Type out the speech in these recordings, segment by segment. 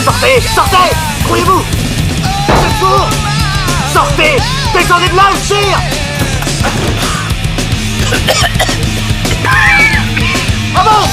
Sortez! Sortez! Grouillez-vous! C'est fou! Sortez! Descendez de là, je tire! Avance!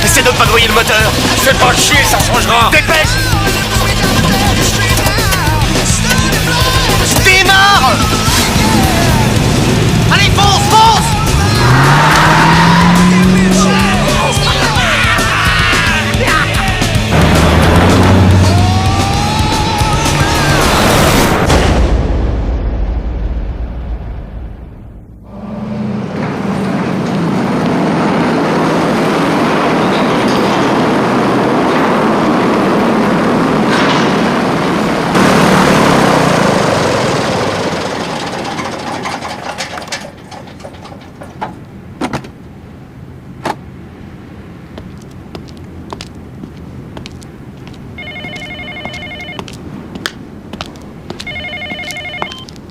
Essaie de ne pas noyer le moteur. Fais pas chier, ça changera. Dépêche. Démarre. Allez, fonce, fonce.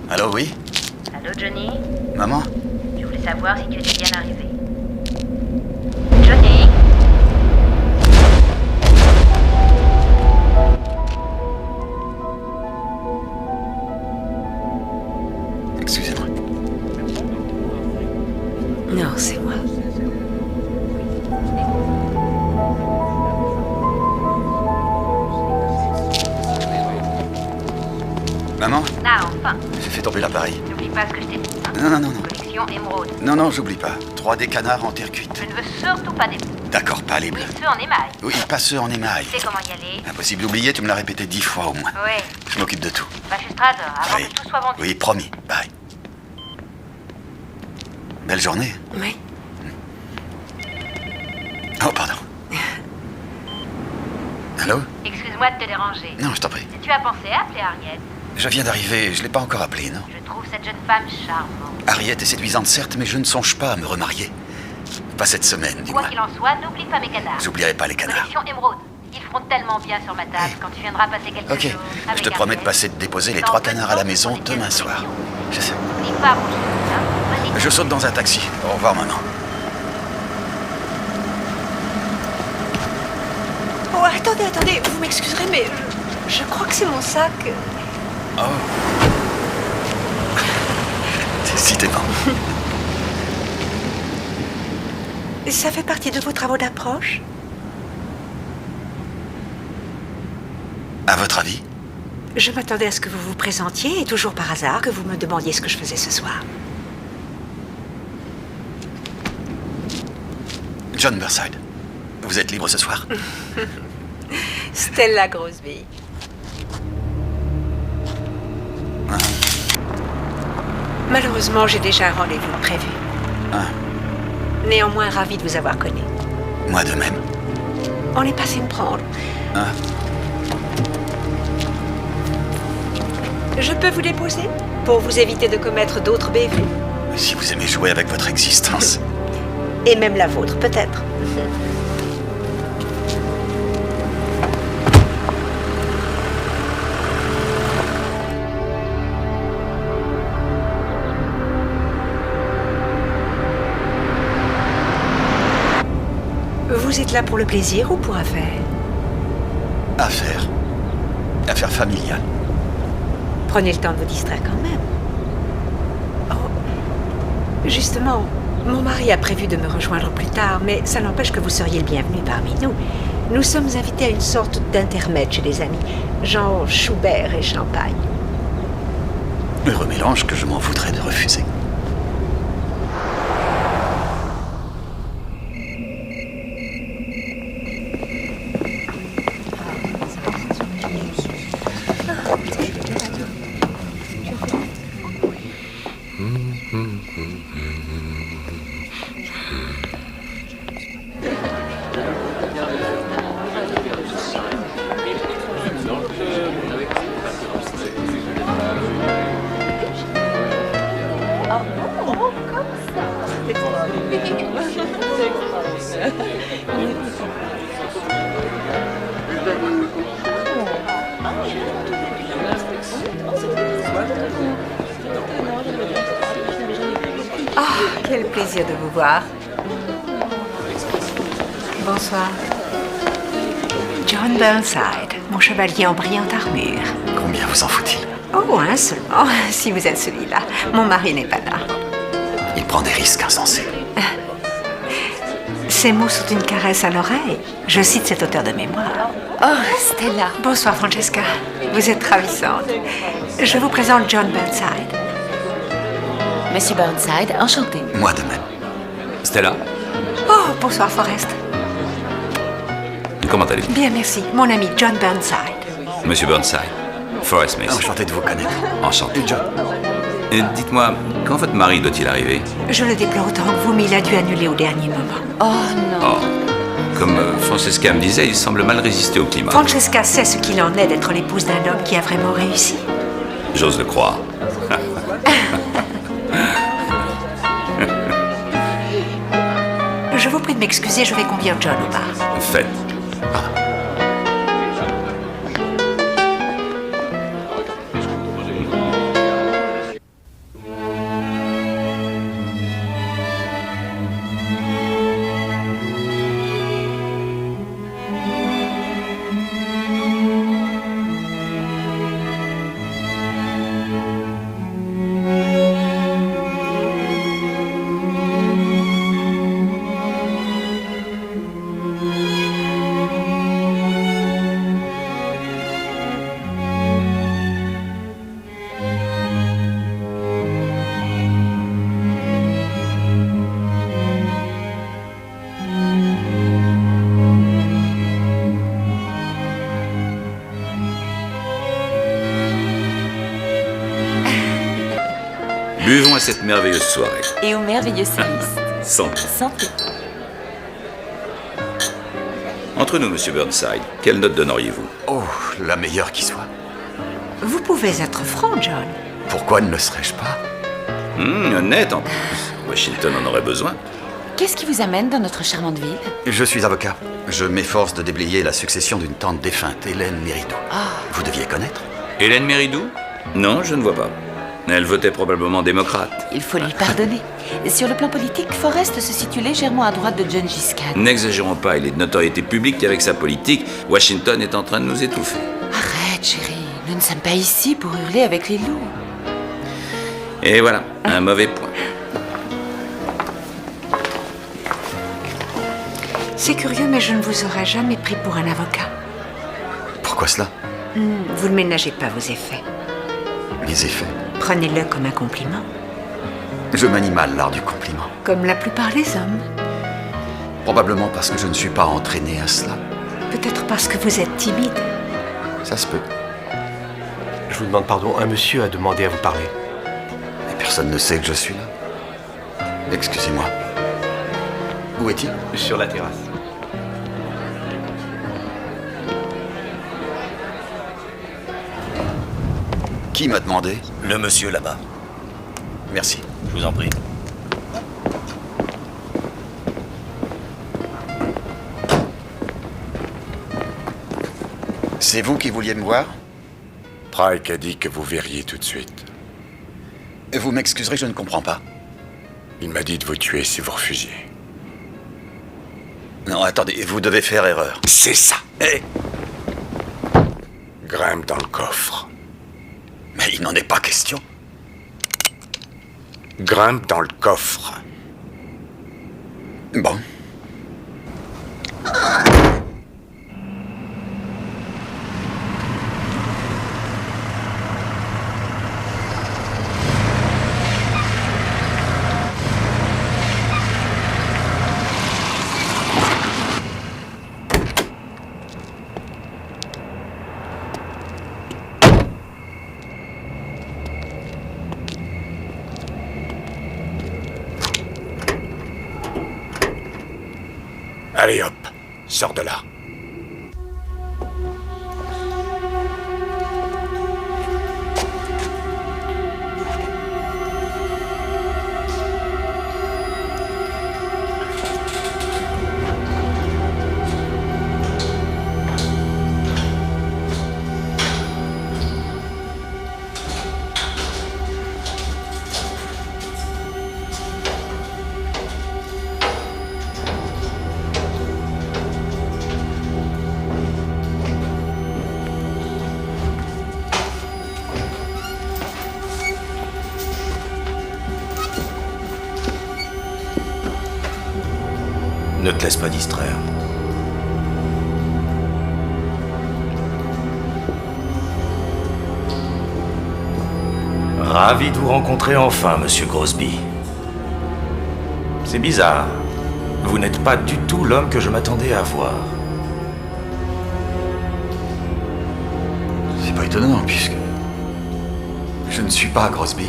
Allô, oui? Allô, Johnny? Maman? Je voulais savoir si tu étais bien arrivé. Johnny? Excusez-moi. Non, c'est moi. Maman? Ah, enfin. J'ai fait tomber l'appareil. N'oublie pas ce que je t'ai dit. Non. Collection émeraude. Non, j'oublie pas. 3D canards en terre cuite. Je ne veux surtout pas des bleus. D'accord, pas les bleus. Oui, ceux en émail. Oui, pas ceux en émail. Tu sais comment y aller? Impossible d'oublier, tu me l'as répété 10 fois au moins. Oui. Je m'occupe de tout. Va chez Strader avant Oui. que tout soit vendu. Oui, promis. Bye. Belle journée. Oui. Oh, pardon. Allô? Excuse-moi de te déranger. Non, je t'en prie. Tu as pensé à appeler Harriet? Je viens d'arriver, je l'ai pas encore appelée, non? Je trouve cette jeune femme charmante. Harriet est séduisante, certes, mais je ne songe pas à me remarier. Pas cette semaine, du Quoi moins. qu'il en soit, n'oublie pas mes canards. J'oublierai pas les canards. Collection émeraude. Ils feront tellement bien sur ma table quand tu viendras passer quelques Ok, jours. je avec te promets de Harriet. passer de déposer les Dans 3 peu de canards à la temps, maison on est bien demain sûr. soir. Je sais. N'oublie pas, mon chéri, hein. Vas-y. Je saute dans un taxi. Au revoir, maman. Oh, attendez, vous m'excuserez, mais je crois que c'est mon sac. Oh. Décidément. Ça fait partie de vos travaux d'approche? À votre avis? Je m'attendais à ce que vous vous présentiez et toujours par hasard que vous me demandiez ce que je faisais ce soir. John Burside. Vous êtes libre ce soir? Stella Grosby. Malheureusement, j'ai déjà un rendez-vous prévu. Ah, Néanmoins, ravi de vous avoir connu. moi de même. On est passé me prendre. Ah, Je peux vous déposer pour vous éviter de commettre d'autres bévues. si vous aimez jouer avec votre existence. Et même la vôtre, peut-être. Vous êtes là pour le plaisir ou pour affaire? Affaire. Affaire familiale. Prenez le temps de vous distraire quand même. Oh, justement, mon mari a prévu de me rejoindre plus tard, mais ça n'empêche que vous seriez le bienvenu parmi nous. Nous sommes invités à une sorte d'intermède chez des amis, genre Schubert et champagne. Heureux mélange que je m'en voudrais de refuser. Ah, quel plaisir de vous voir. Bonsoir. John Burnside, mon chevalier en brillante armure. Combien vous en faut-il? Oh, un seulement, si vous êtes celui-là. Mon mari n'est pas là. Il prend des risques insensés. Ces mots sont une caresse à l'oreille. Je cite cet auteur de mémoire. Oh, Stella. Bonsoir, Francesca. Vous êtes ravissante. Je vous présente John Burnside. Monsieur Burnside, enchanté. Moi de même. Stella, Oh, bonsoir, Forrest. comment allez-vous? Bien, merci. Mon ami John Burnside. Monsieur Burnside, Forrest Mason. Enchanté de vous connaître. Enchanté. Et John. Dites-moi, quand votre mari doit-il arriver? Je le déplore autant que vous, mais il a dû annuler au dernier moment. Oh non. Oh, comme Francesca me disait, il semble mal résister au climat. Francesca sait ce qu'il en est d'être l'épouse d'un homme qui a vraiment réussi. J'ose le croire. Je vous prie de m'excuser, je vais conduire John au bar. Faites. Buvons à cette merveilleuse soirée. Et au merveilleux service. Santé. Santé. Entre nous, monsieur Burnside, quelle note donneriez-vous? Oh, la meilleure qui soit. Vous pouvez être franc, John. Pourquoi ne le serais-je pas? Honnête en plus. Washington en aurait besoin. Qu'est-ce qui vous amène dans notre charmante ville? Je suis avocat. Je m'efforce de déblayer la succession d'une tante défunte, Hélène Mérideau. Vous deviez connaître? Hélène Méridoux? Non, je ne vois pas. Elle votait probablement démocrate. Il faut lui pardonner. Sur le plan politique, Forrest se situe légèrement à droite de John Giscard. N'exagérons pas, il est de notoriété publique qu'avec sa politique, Washington est en train de nous étouffer. Arrête, chérie. Nous ne sommes pas ici pour hurler avec les loups. Et voilà, un mauvais point. C'est curieux, mais je ne vous aurais jamais pris pour un avocat. Pourquoi cela? Vous ne ménagez pas vos effets. Les effets. Prenez-le comme un compliment. Je manie mal l'art du compliment. Comme la plupart des hommes. Probablement parce que je ne suis pas entraîné à cela. Peut-être parce que vous êtes timide. Ça se peut. Je vous demande pardon, un monsieur a demandé à vous parler. Mais Personne ne sait que je suis là. Excusez-moi. Où est-il? Sur la terrasse. Qui m'a demandé? Le monsieur là-bas. Merci. Je vous en prie. C'est vous qui vouliez me voir? Pryke a dit que vous verriez tout de suite. Vous m'excuserez, je ne comprends pas. Il m'a dit de vous tuer si vous refusiez. Non, attendez, vous devez faire erreur. C'est ça. Eh, Grimpe dans le coffre. mais il n'en est pas question. Grimpe dans le coffre. Bon. Allez hop, sors de là. Ne te laisse pas distraire. Ravi de vous rencontrer enfin, monsieur Grosby. C'est bizarre. Vous n'êtes pas du tout l'homme que je m'attendais à voir. C'est pas étonnant, puisque... je ne suis pas Grosby.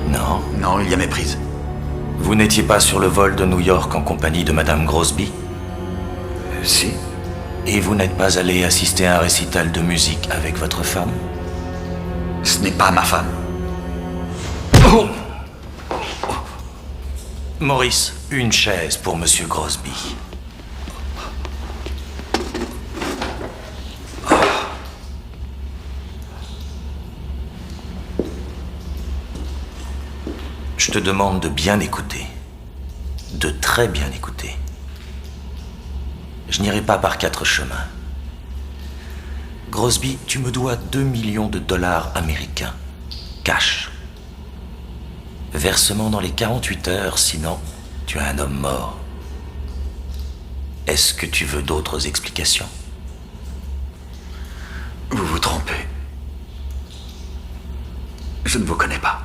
Non? Non, il y a méprise. Vous n'étiez pas sur le vol de New York en compagnie de Madame Grosby? Si. Et vous n'êtes pas allé assister à un récital de musique avec votre femme? Ce n'est pas ma femme. Maurice, une chaise pour monsieur Grosby. Je te demande de bien écouter. De très bien écouter. Je n'irai pas par 4 chemins. Grosby, tu me dois 2 millions de dollars américains. Cash. Versement dans les 48 heures, sinon tu as un homme mort. Est-ce que tu veux d'autres explications? Vous vous trompez. Je ne vous connais pas.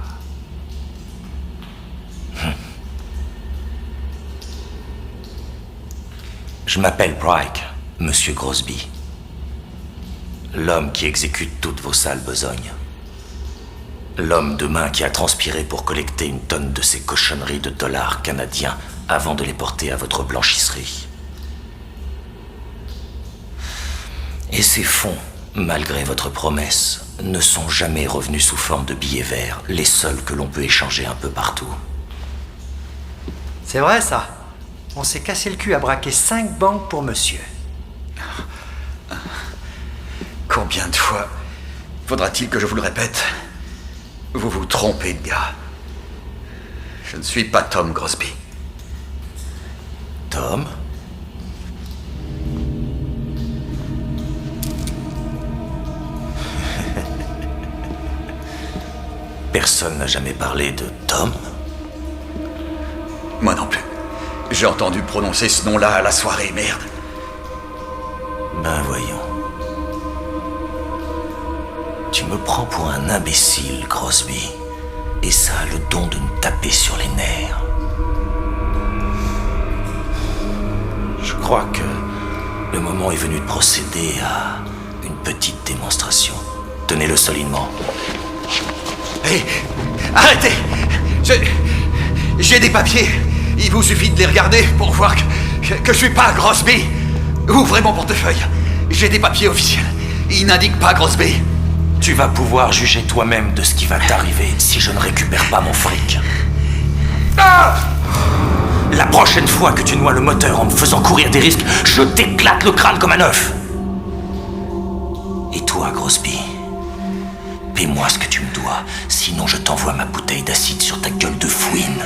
Je m'appelle Pryke, monsieur Grosby. L'homme qui exécute toutes vos sales besognes. L'homme de main qui a transpiré pour collecter une tonne de ces cochonneries de dollars canadiens avant de les porter à votre blanchisserie. Et ces fonds, malgré votre promesse, ne sont jamais revenus sous forme de billets verts, les seuls que l'on peut échanger un peu partout. C'est vrai ça. On s'est cassé le cul à braquer 5 banques pour monsieur. Combien de fois faudra-t-il que je vous le répète? Vous vous trompez de gars. Je ne suis pas Tom Grosby. Tom? Personne n'a jamais parlé de Tom? Moi non plus. J'ai entendu prononcer ce nom-là à la soirée, merde. Ben voyons. Tu me prends pour un imbécile, Grosby. Et ça a le don de me taper sur les nerfs. Je crois que le moment est venu de procéder à une petite démonstration. Tenez-le solidement. Hé, arrêtez! J'ai des papiers. Il vous suffit de les regarder pour voir que je suis pas Grosby. Ouvrez mon portefeuille. J'ai des papiers officiels. Ils n'indiquent pas Grosby. Tu vas pouvoir juger toi-même de ce qui va t'arriver si je ne récupère pas mon fric. Ah! La prochaine fois que tu noies le moteur en me faisant courir des risques, je t'éclate le crâne comme un œuf. Et toi, Grosby, paie-moi ce que tu me dois, sinon je t'envoie ma bouteille d'acide sur ta gueule de fouine.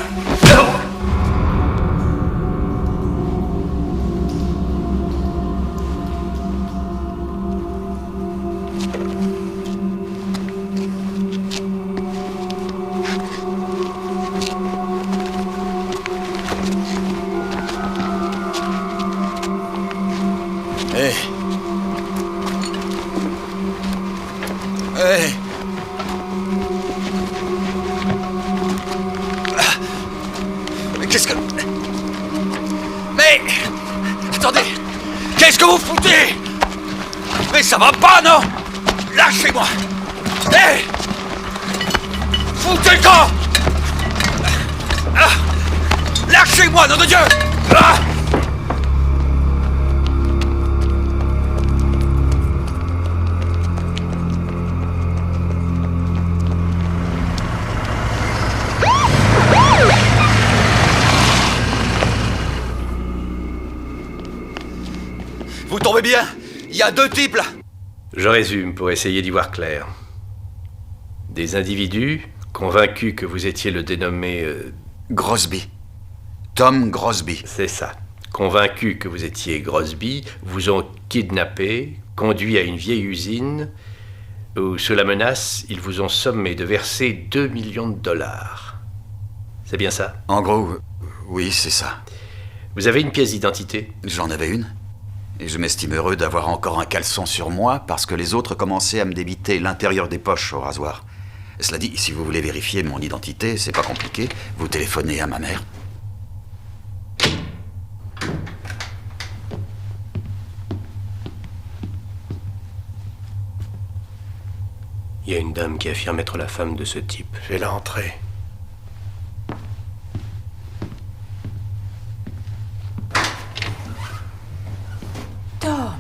Qu'est-ce que... Mais... Attendez! Qu'est-ce que vous foutez? Mais ça va pas, non? Lâchez-moi! Hé! Foutez le camp! Lâchez-moi, nom de Dieu! Vous tombez bien? Il y a 2 types là! Je résume pour essayer d'y voir clair. Des individus convaincus que vous étiez le dénommé... Grosby. Tom Grosby. C'est ça. Convaincus que vous étiez Grosby, vous ont kidnappé, conduit à une vieille usine où, sous la menace, ils vous ont sommé de verser 2 millions de dollars. C'est bien ça? En gros, oui, c'est ça. Vous avez une pièce d'identité? J'en avais une. Et je m'estime heureux d'avoir encore un caleçon sur moi parce que les autres commençaient à me débiter l'intérieur des poches au rasoir. Cela dit, si vous voulez vérifier mon identité, c'est pas compliqué. Vous téléphonez à ma mère. Il y a une dame qui affirme être la femme de ce type. Fais-la entrer. Tom.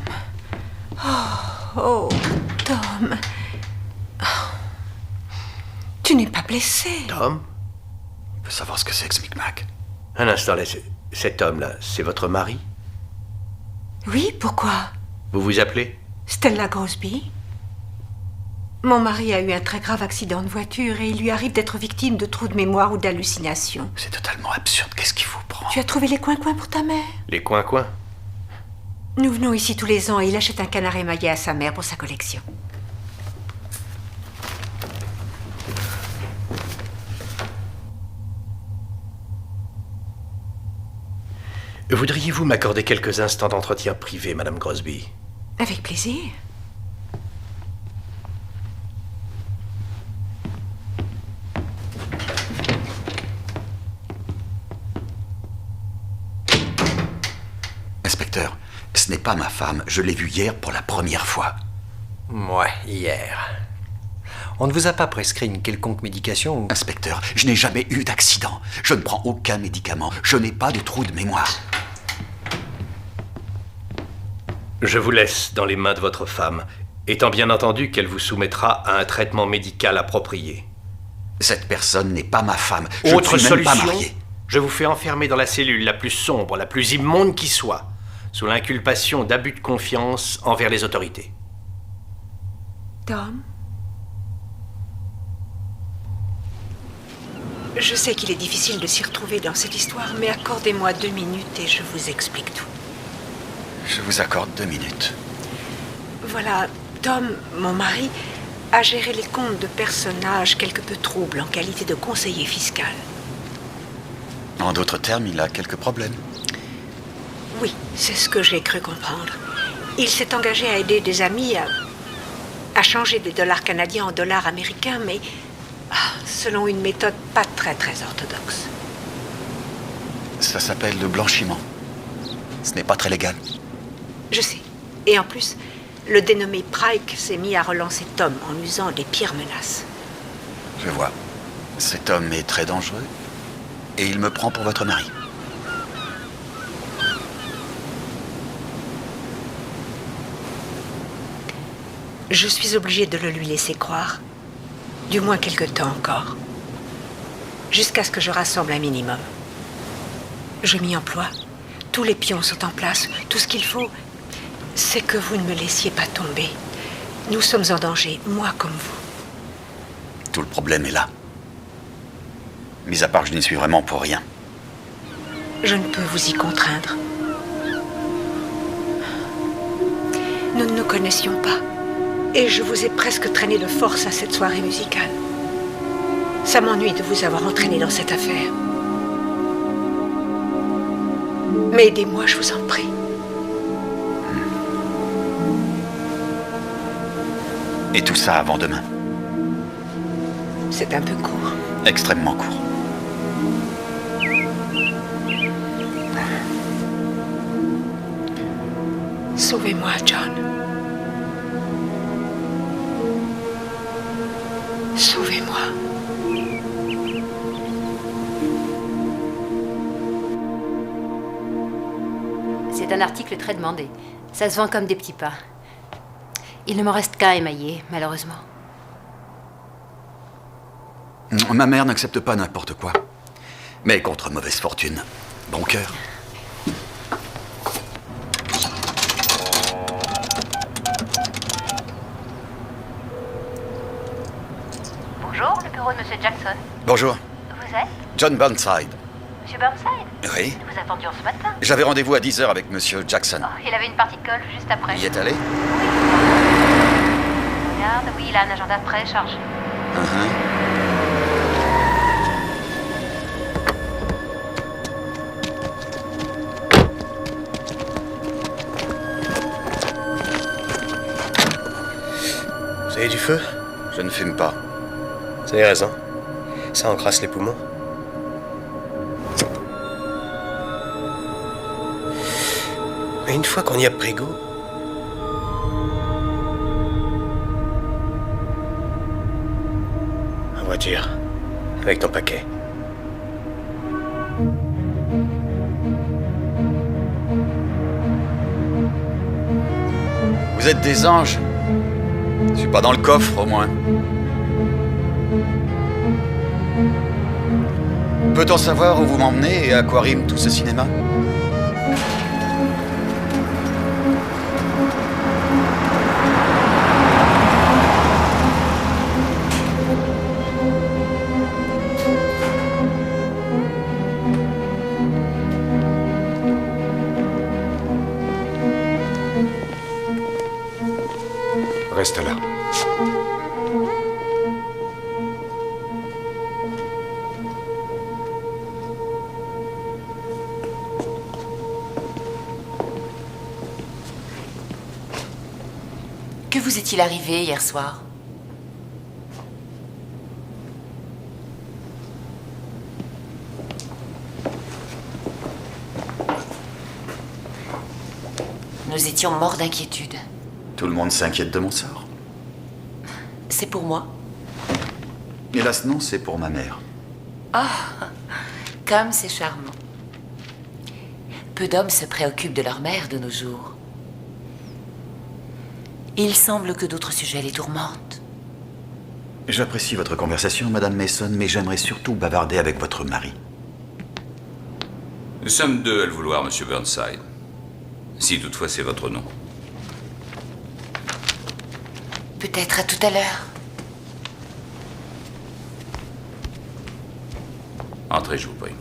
Oh, Tom. Oh. Tu n'es pas blessé. Tom? On peut savoir ce que c'est que ce micmac. Un instant, là, cet homme-là, c'est votre mari? Oui, pourquoi? Vous vous appelez? Stella Grosby. Mon mari a eu un très grave accident de voiture et il lui arrive d'être victime de trous de mémoire ou d'hallucinations. C'est totalement absurde. Qu'est-ce qui vous prend? Tu as trouvé les coins-coins pour ta mère? Les coins-coins? Nous venons ici tous les ans et il achète un canard émaillé à sa mère pour sa collection. Voudriez-vous m'accorder quelques instants d'entretien privé, Madame Grosby? Avec plaisir. Inspecteur, ce n'est pas ma femme. Je l'ai vue hier pour la première fois. Ouais, hier. On ne vous a pas prescrit une quelconque médication ou... Inspecteur, je n'ai jamais eu d'accident. Je ne prends aucun médicament. Je n'ai pas de trou de mémoire. Je vous laisse dans les mains de votre femme, étant bien entendu qu'elle vous soumettra à un traitement médical approprié. Cette personne n'est pas ma femme. Je Autre ne suis même solution, pas marié. je vous fais enfermer dans la cellule la plus sombre, la plus immonde qui soit, sous l'inculpation d'abus de confiance envers les autorités. Tom? Je sais qu'il est difficile de s'y retrouver dans cette histoire, mais accordez-moi 2 minutes et je vous explique tout. Je vous accorde 2 minutes. Voilà, Tom, mon mari, a géré les comptes de personnages quelque peu troubles en qualité de conseiller fiscal. En d'autres termes, il a quelques problèmes. Oui, c'est ce que j'ai cru comprendre. Il s'est engagé à aider des amis à changer des dollars canadiens en dollars américains, mais selon une méthode pas très orthodoxe. Ça s'appelle le blanchiment. Ce n'est pas très légal. Je sais. Et en plus, le dénommé Pryke s'est mis à relancer Tom en usant des pires menaces. Je vois. Cet homme est très dangereux et il me prend pour votre mari. Je suis obligée de le lui laisser croire. Du moins quelque temps encore. Jusqu'à ce que je rassemble un minimum. Je m'y emploie. Tous les pions sont en place. Tout ce qu'il faut, c'est que vous ne me laissiez pas tomber. Nous sommes en danger, moi comme vous. Tout le problème est là. Mis à part que je n'y suis vraiment pour rien. Je ne peux vous y contraindre. Nous ne nous connaissions pas. Et je vous ai presque traîné de force à cette soirée musicale. Ça m'ennuie de vous avoir entraîné dans cette affaire. Mais aidez-moi, je vous en prie. Et tout ça avant demain. C'est un peu court. Extrêmement court. Sauvez-moi, John. Sauvez-moi. C'est un article très demandé. Ça se vend comme des petits pains. Il ne m'en reste qu'un émaillé, malheureusement. Ma mère n'accepte pas n'importe quoi. Mais contre mauvaise fortune, bon cœur. Bonjour, le bureau de Monsieur Jackson. Bonjour, Vous êtes John Burnside. Monsieur Burnside? Oui. Nous vous attendions ce matin. J'avais rendez-vous à 10h avec Monsieur Jackson. Oh, il avait une partie de golf juste après. Il y est allé? Regarde, oui, il a un agenda très chargé. Vous avez du feu? Je ne fume pas. Vous avez raison. Ça encrasse les poumons. Mais une fois qu'on y a pris goût... En voiture, avec ton paquet. Vous êtes des anges. Je suis pas dans le coffre, au moins. Peut-on savoir où vous m'emmenez et à quoi rime tout ce cinéma? Reste là. Que vous est-il arrivé hier soir? Nous étions morts d'inquiétude. Tout le monde s'inquiète de mon sort. C'est pour moi? Hélas non, c'est pour ma mère. Ah, comme c'est charmant. Peu d'hommes se préoccupent de leur mère de nos jours. Il semble que d'autres sujets les tourmentent. J'apprécie votre conversation, Madame Mason, mais j'aimerais surtout bavarder avec votre mari. Nous sommes deux à le vouloir, Monsieur Burnside. Si toutefois c'est votre nom. Peut-être à tout à l'heure. Entrez, je vous prie.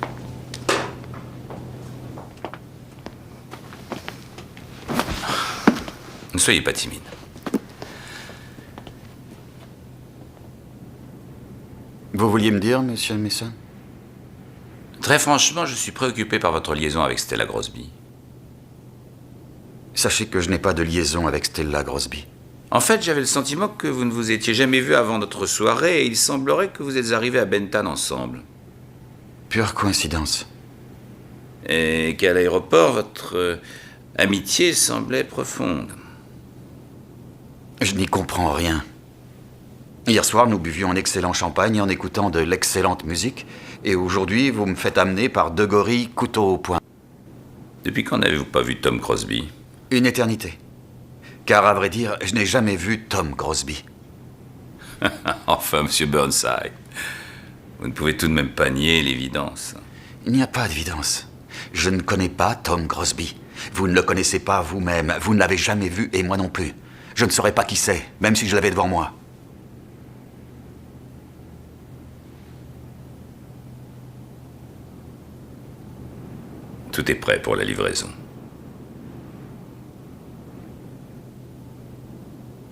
Ne soyez pas timide. Vous vouliez me dire, Monsieur Mason? Très franchement, je suis préoccupé par votre liaison avec Stella Grosby. Sachez que je n'ai pas de liaison avec Stella Grosby. En fait, j'avais le sentiment que vous ne vous étiez jamais vus avant notre soirée et il semblerait que vous êtes arrivés à Benton ensemble. Pure coïncidence. Et qu'à l'aéroport, votre amitié semblait profonde. Je n'y comprends rien. Hier soir, nous buvions un excellent champagne en écoutant de l'excellente musique. Et aujourd'hui, vous me faites amener par deux gorilles couteau au poing. Depuis quand n'avez-vous pas vu Tom Crosby? Une éternité. Car, à vrai dire, je n'ai jamais vu Tom Crosby. Enfin, Monsieur Burnside, vous ne pouvez tout de même pas nier l'évidence. Il n'y a pas d'évidence. Je ne connais pas Tom Crosby. Vous ne le connaissez pas vous-même. Vous ne l'avez jamais vu et moi non plus. Je ne saurais pas qui c'est, même si je l'avais devant moi. Tout est prêt pour la livraison.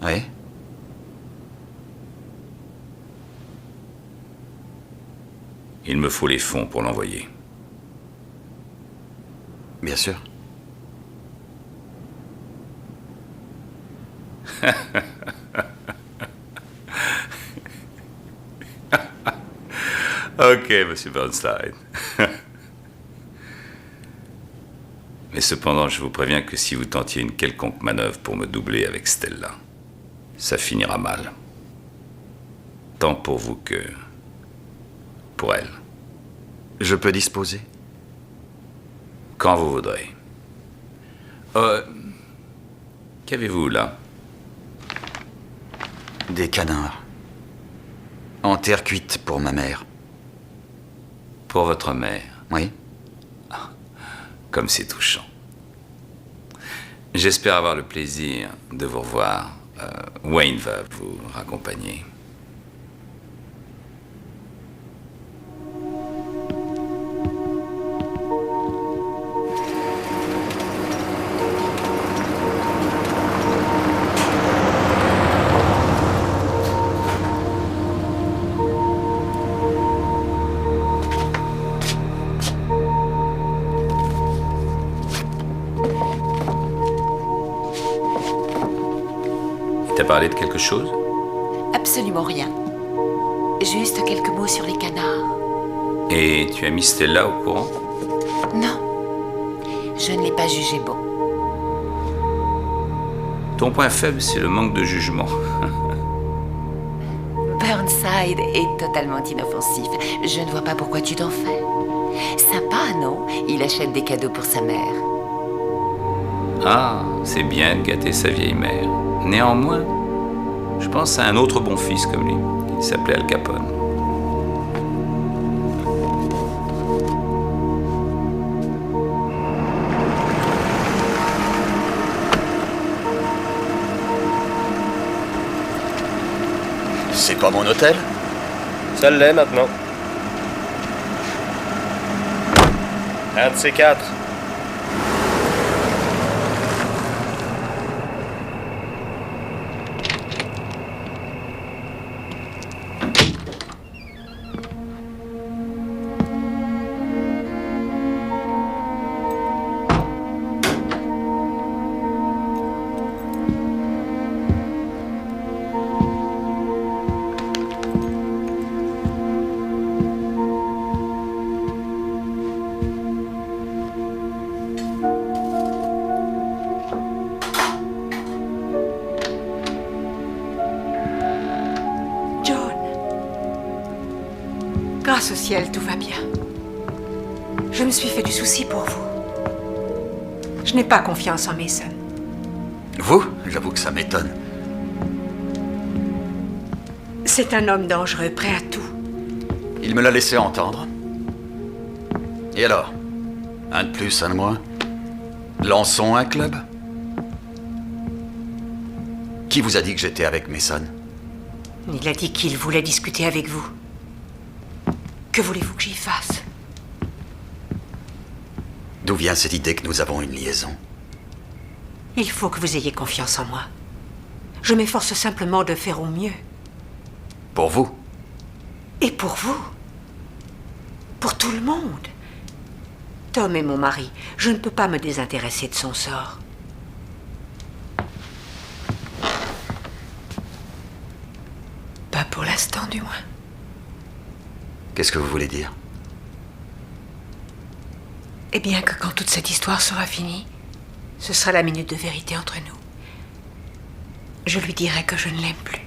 Oui? Il me faut les fonds pour l'envoyer. Bien sûr. Ok, Monsieur Burnside. Mais cependant, je vous préviens que si vous tentiez une quelconque manœuvre pour me doubler avec Stella, ça finira mal. Tant pour vous que pour elle. Je peux disposer? Quand vous voudrez. Qu'avez-vous là? Des canards. En terre cuite pour ma mère. Pour votre mère? Oui. Comme c'est touchant. J'espère avoir le plaisir de vous revoir. Wayne va vous raccompagner. T'as parlé de quelque chose? Absolument rien. Juste quelques mots sur les canards. Et tu as mis Stella au courant? Non. Je ne l'ai pas jugé bon. Ton point faible, c'est le manque de jugement. Burnside est totalement inoffensif. Je ne vois pas pourquoi tu t'en fais. Sympa, non? Il achète des cadeaux pour sa mère. Ah, c'est bien de gâter sa vieille mère. Néanmoins, je pense à un autre bon fils comme lui. Il s'appelait Al Capone. C'est pas mon hôtel? Ça l'est maintenant. Un de ces quatre. Grâce au ciel, tout va bien. Je me suis fait du souci pour vous. Je n'ai pas confiance en Mason. Vous? J'avoue que ça m'étonne. C'est un homme dangereux, prêt à tout. Il me l'a laissé entendre. Et alors? Un de plus, un de moins? Lançons un club? Qui vous a dit que j'étais avec Mason? Il a dit qu'il voulait discuter avec vous. Que voulez-vous que j'y fasse? D'où vient cette idée que nous avons une liaison? Il faut que vous ayez confiance en moi. Je m'efforce simplement de faire au mieux. Pour vous? Et pour vous? Pour tout le monde. Tom est mon mari. Je ne peux pas me désintéresser de son sort. Pas pour l'instant, du moins. Qu'est-ce que vous voulez dire? Eh bien que quand toute cette histoire sera finie, ce sera la minute de vérité entre nous. Je lui dirai que je ne l'aime plus.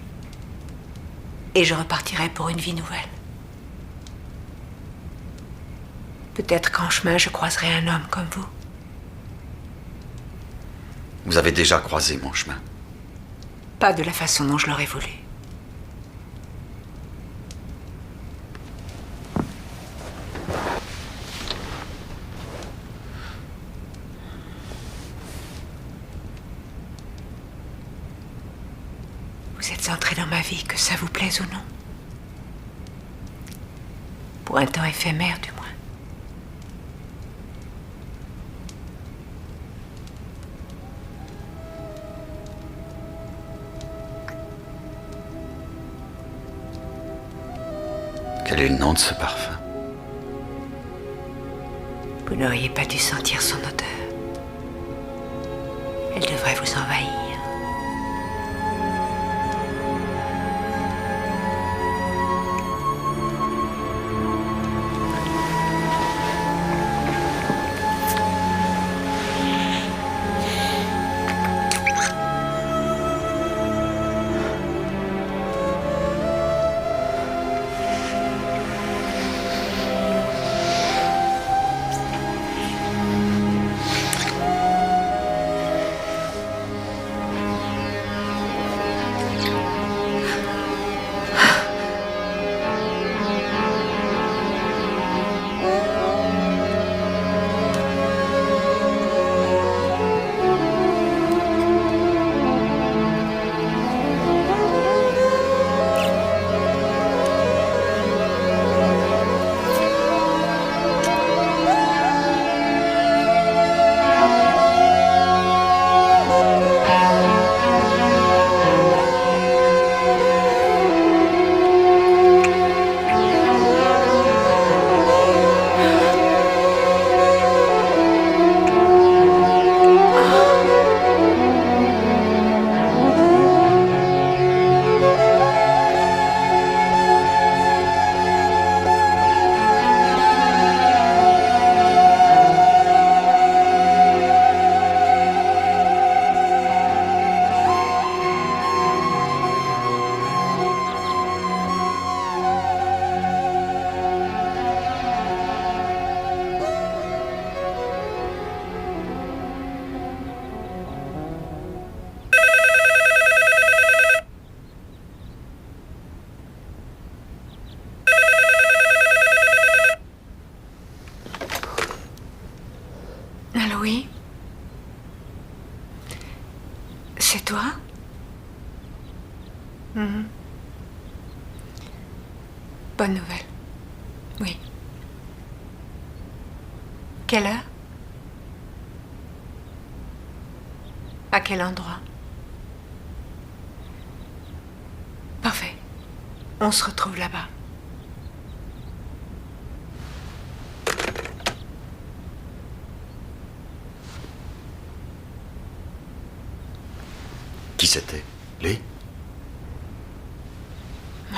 Et je repartirai pour une vie nouvelle. Peut-être qu'en chemin, je croiserai un homme comme vous. Vous avez déjà croisé mon chemin. Pas de la façon dont je l'aurais voulu. Vous êtes entré dans ma vie, que ça vous plaise ou non. Pour un temps éphémère, du moins. Quel est le nom de ce parfum? Vous n'auriez pas dû sentir son odeur. Elle devrait vous envahir. Allô, oui? C'est toi? Mhm. Bonne nouvelle. Oui. Quelle heure? À quel endroit? Parfait. On se retrouve là-bas. Qui c'était? Lee? Ouais.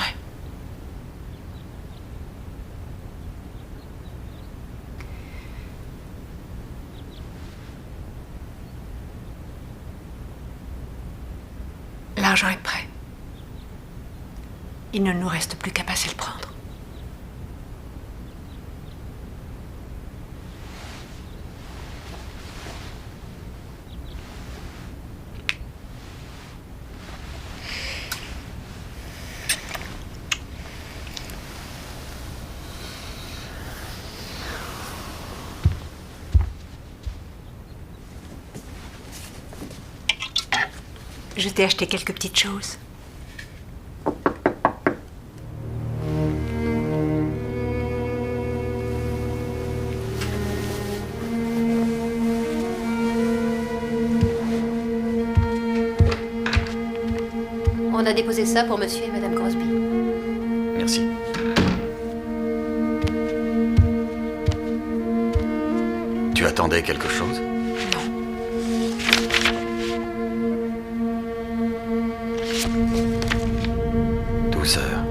L'argent est prêt. Il ne nous reste plus qu'à passer le prendre. Je t'ai acheté quelques petites choses. On a déposé ça pour monsieur et madame Crosby. Merci. Tu attendais quelque chose? 12 heures.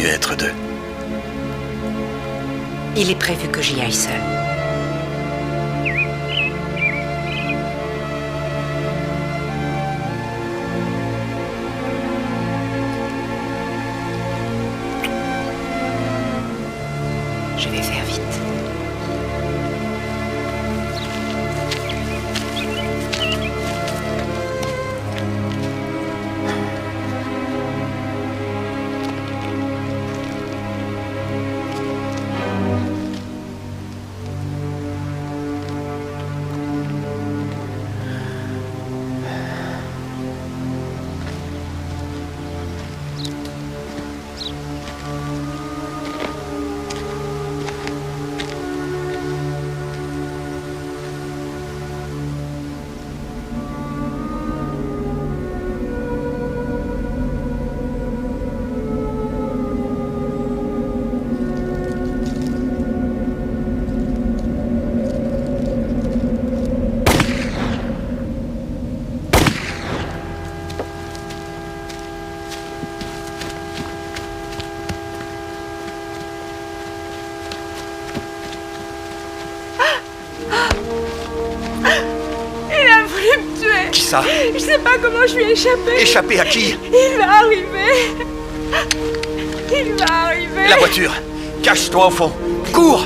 mieux être deux. Il est prévu que j'y aille seule. Je vais faire vite. Qui ça? Je sais pas comment je lui ai échappé. Échappé à qui? Il va arriver. Il va arriver. La voiture! Cache-toi au fond! Cours!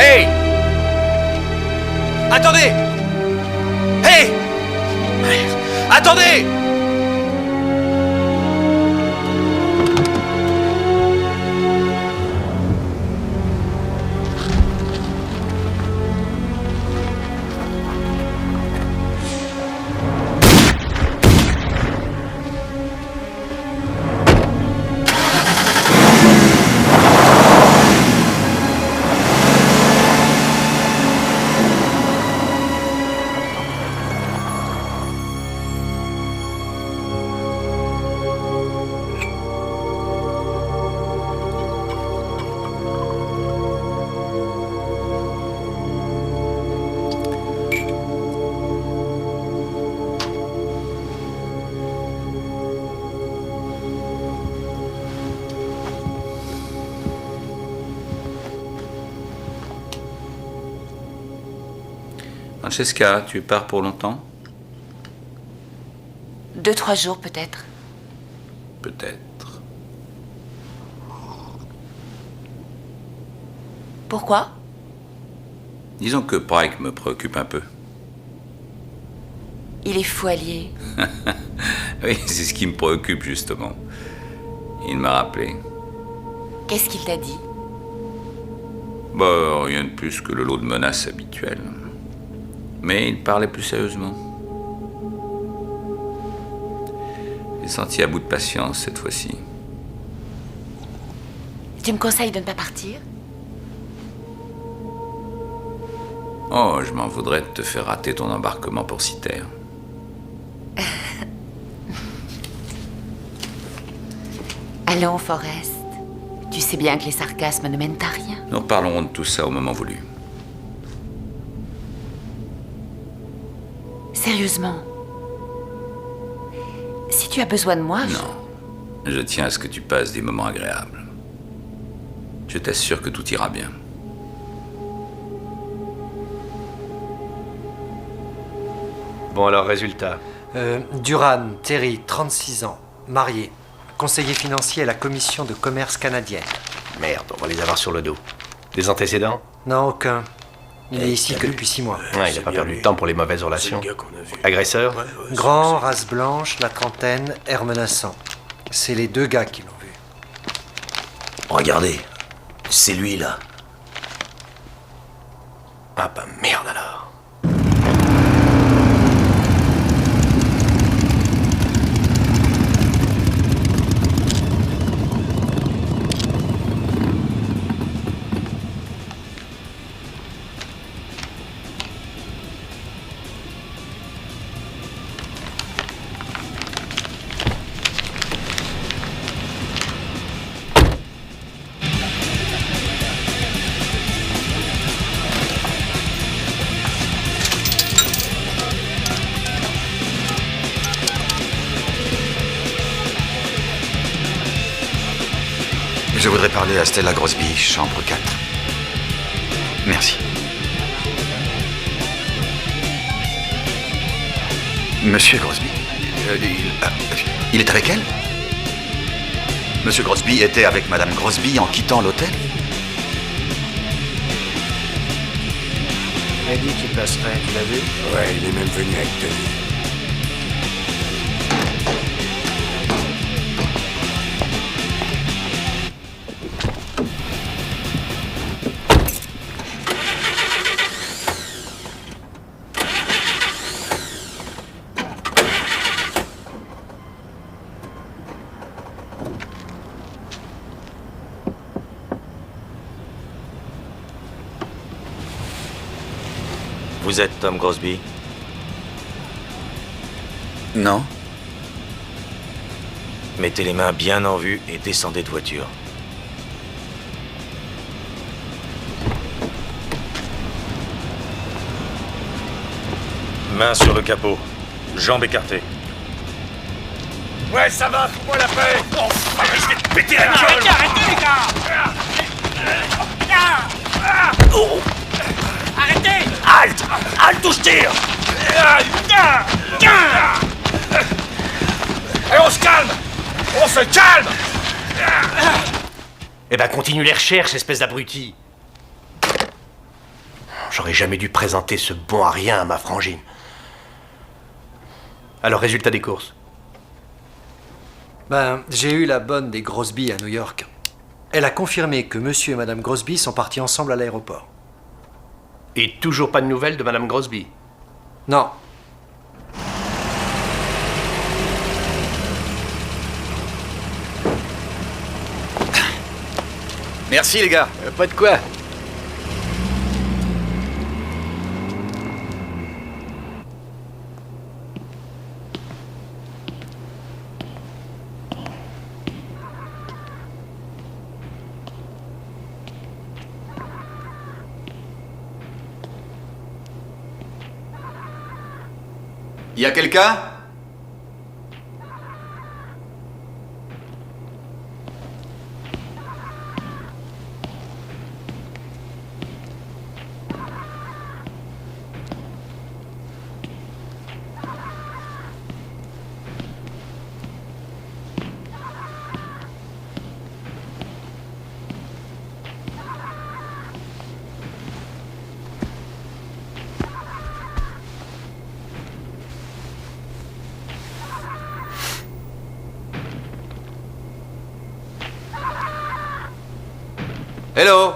Hey! Attendez! Hey! Attendez! Francesca, tu pars pour longtemps? 2-3 jours peut-être. Peut-être. Pourquoi? Disons que Pike me préoccupe un peu. Il est fou allié. Oui, c'est ce qui me préoccupe justement. Il m'a rappelé. Qu'est-ce qu'il t'a dit? Bah, rien de plus que le lot de menaces habituel. Mais il parlait plus sérieusement. J'ai senti à bout de patience cette fois-ci. Tu me conseilles de ne pas partir? Oh, je m'en voudrais de te faire rater ton embarquement pour Citer. Allons, Forrest. Tu sais bien que les sarcasmes ne mènent à rien. Nous reparlerons de tout ça au moment voulu. Sérieusement. Si tu as besoin de moi, Non. Je tiens à ce que tu passes des moments agréables. Je t'assure que tout ira bien. Bon alors, résultat. Duran, Terry, 36 ans, marié, conseiller financier à la commission de commerce canadienne. Merde, on va les avoir sur le dos. Des antécédents? Non, aucun. Il est ici que depuis 6 mois. Ouais, il n'a pas perdu de temps pour les mauvaises relations. Agresseur? Grand, race blanche, la trentaine, air menaçant. C'est les 2 gars qui l'ont vu. Regardez, c'est lui là. Ah bah merde alors. Je voudrais parler à Stella Grosby, chambre 4. Merci. Monsieur Grosby, il est avec elle? Monsieur Grosby était avec Madame Grosby en quittant l'hôtel? Il a dit qu'il passerait, tu l'as vu? Ouais, il est même venu avec Tony. Vous êtes Tom Grosby? Non. Mettez les mains bien en vue et descendez de voiture. Main sur le capot, jambes écartées. Ouais, ça va, fous-moi la paix. Oh, je vais te péter la gueule. Arrêtez, les gars. Arrêtez. Halte. Halte ou je tire. Et on se calme. On se calme. Eh ben, continue les recherches, espèce d'abruti. J'aurais jamais dû présenter ce bon à rien à ma frangine. Alors, résultat des courses. Ben, j'ai eu la bonne des Grosby à New York. Elle a confirmé que monsieur et madame Grosby sont partis ensemble à l'aéroport. Et toujours pas de nouvelles de madame Grosby? Non. Merci les gars. Pas de quoi. Y a quelqu'un? Hello.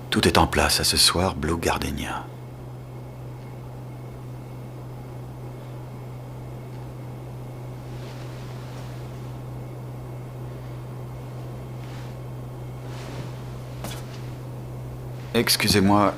Tout est en place à ce soir, Blue Gardenia. Excusez-moi.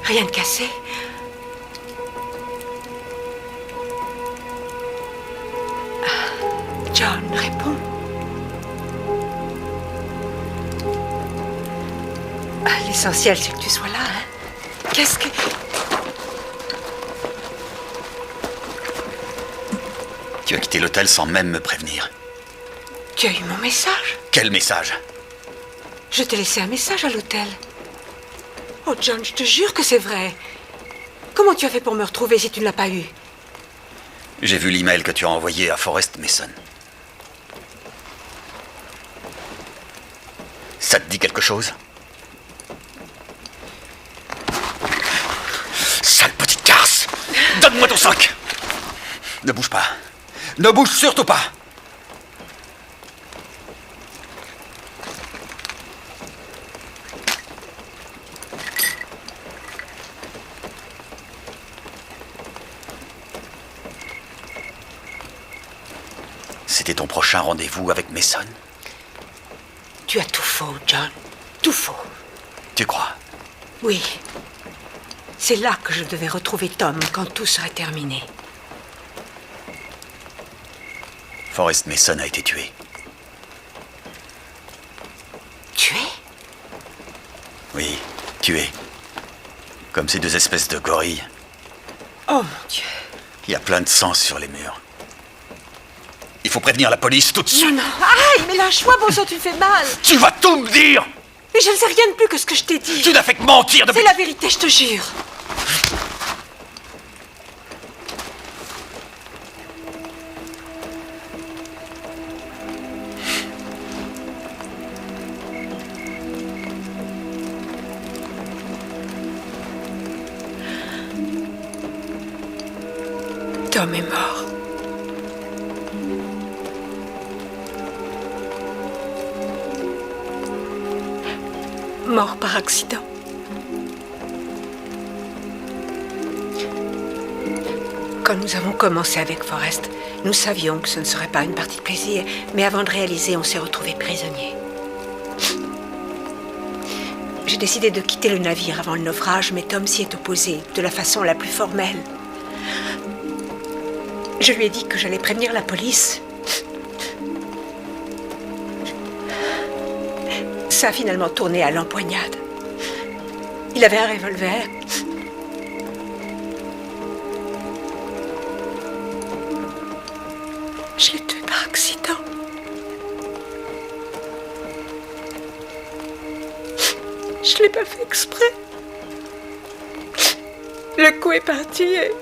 Rien de cassé. John, réponds. L'essentiel, c'est que tu sois là, hein. Qu'est-ce que... Tu as quitté l'hôtel sans même me prévenir. Tu as eu mon message? Quel message? Je t'ai laissé un message à l'hôtel. Oh, John, je te jure que c'est vrai. Comment tu as fait pour me retrouver si tu ne l'as pas eu? J'ai vu l'email que tu as envoyé à Forrest Mason. Ça te dit quelque chose? Sale petite garce! Donne-moi ton sac! Ne bouge pas. Ne bouge surtout pas! C'était ton prochain rendez-vous avec Mason? Tu as tout faux, John. Tout faux. Tu crois? Oui. C'est là que je devais retrouver Tom quand tout serait terminé. Forrest Mason a été tué. Tué? Oui, tué. Comme ces deux espèces de gorilles. Oh mon Dieu. Il y a plein de sang sur les murs. Il faut prévenir la police tout de suite. Non, non. Aïe, mais lâche-moi, bon sang, tu me fais mal. Tu vas tout me dire! Mais je ne sais rien de plus que ce que je t'ai dit. Tu n'as fait que mentir depuis... C'est la vérité, je te jure. Tom est mort. Mort par accident. Quand nous avons commencé avec Forrest, nous savions que ce ne serait pas une partie de plaisir, mais avant de réaliser, on s'est retrouvés prisonniers. J'ai décidé de quitter le navire avant le naufrage, mais Tom s'y est opposé de la façon la plus formelle. Je lui ai dit que j'allais prévenir la police. Ça a finalement tourné à l'empoignade. Il avait un revolver. Je l'ai tué par accident. Je l'ai pas fait exprès. Le coup est parti et...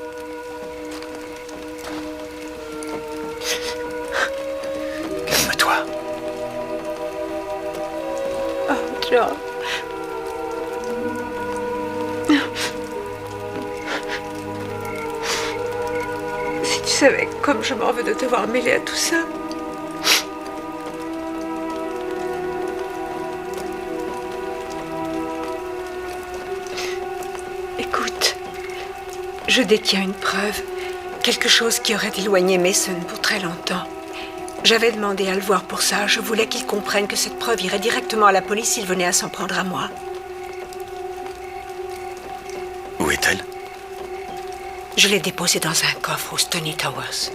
Calme-toi. Oh, John. Si tu savais comme je m'en veux de te voir mêlée à tout ça. Écoute, je détiens une preuve, quelque chose qui aurait éloigné Mason pour très longtemps. J'avais demandé à le voir pour ça. Je voulais qu'il comprenne que cette preuve irait directement à la police s'il venait à s'en prendre à moi. Où est-elle? Je l'ai déposée dans un coffre au Stony Towers.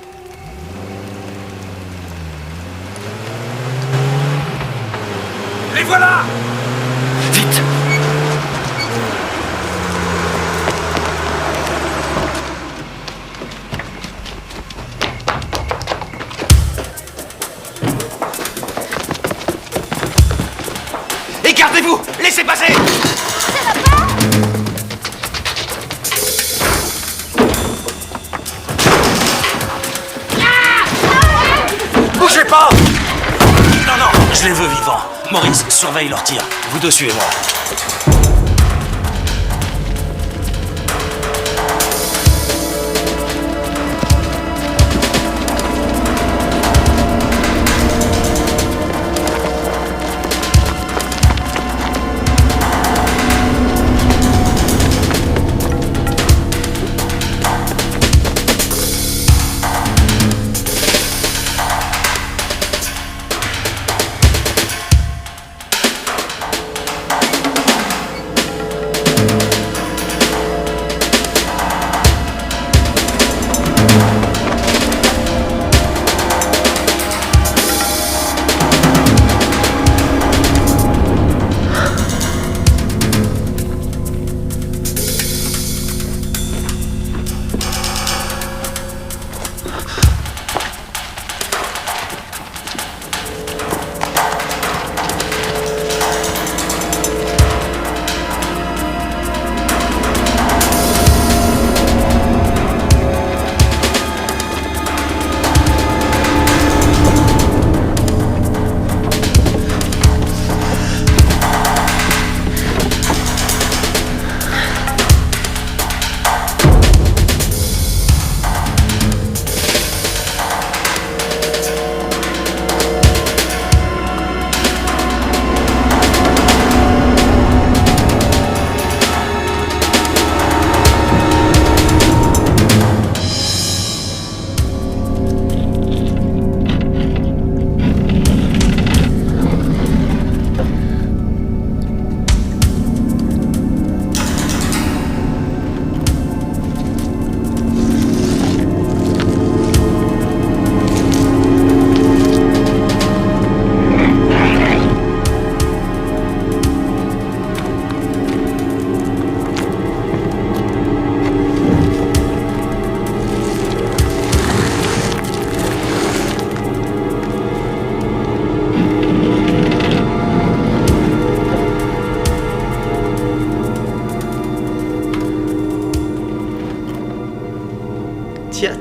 Les voilà! Vite! Écartez-vous! Laissez passer! Bougez pas! Non, non, je les veux vivants. Maurice, surveille leur tir. Vous deux suivez-moi.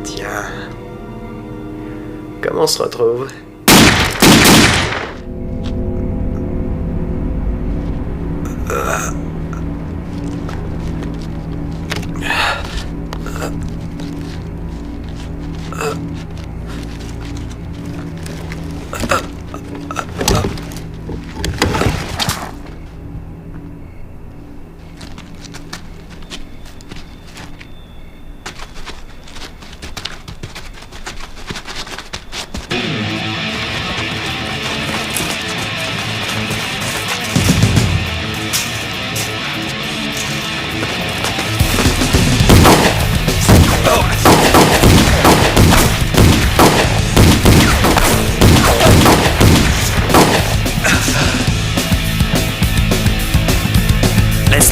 Tiens. Comment on se retrouve?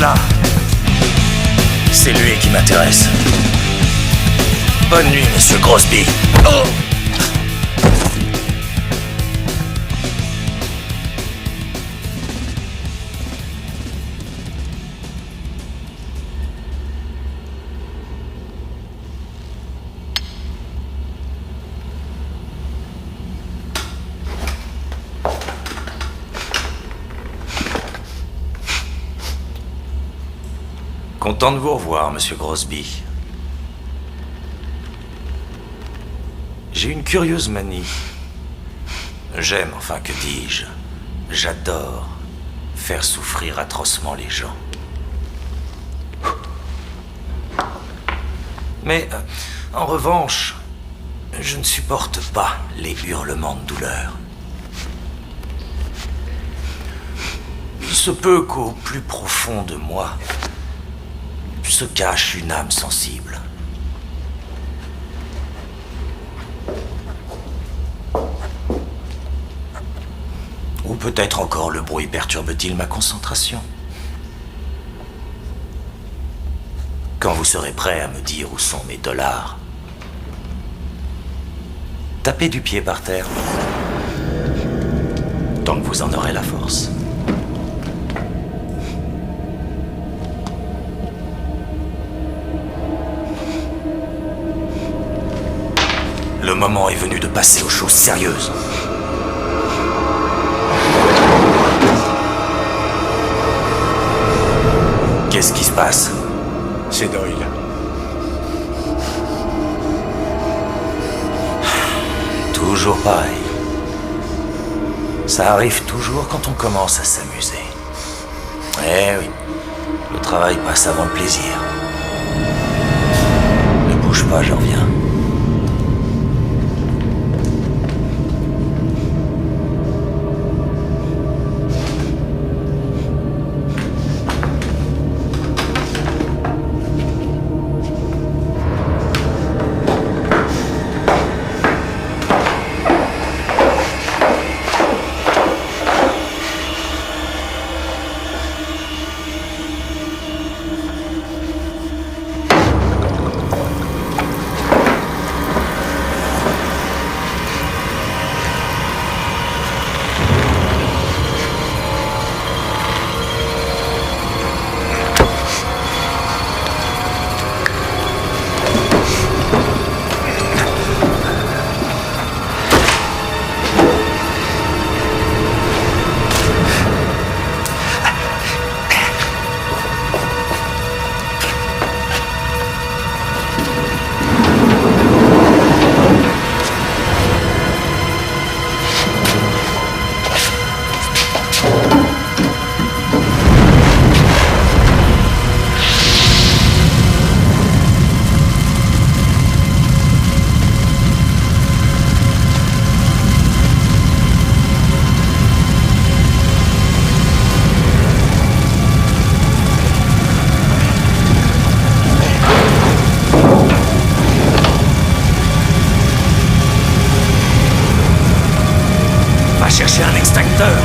cela. C'est lui qui m'intéresse. Bonne nuit, monsieur Grosby. Oh! Content de vous revoir, monsieur Grosby. J'ai une curieuse manie. J'aime, enfin que dis-je, j'adore faire souffrir atrocement les gens. Mais, en revanche, je ne supporte pas les hurlements de douleur. Il se peut qu'au plus profond de moi se cache une âme sensible. Ou peut-être encore le bruit perturbe-t-il ma concentration. Quand vous serez prêt à me dire où sont mes dollars, tapez du pied par terre, tant que vous en aurez la force. Le moment est venu de passer aux choses sérieuses. Qu'est-ce qui se passe? C'est Doyle. Toujours pareil. Ça arrive toujours quand on commence à s'amuser. Eh oui, le travail passe avant le plaisir. Ne bouge pas, je reviens. Chercher un extincteur.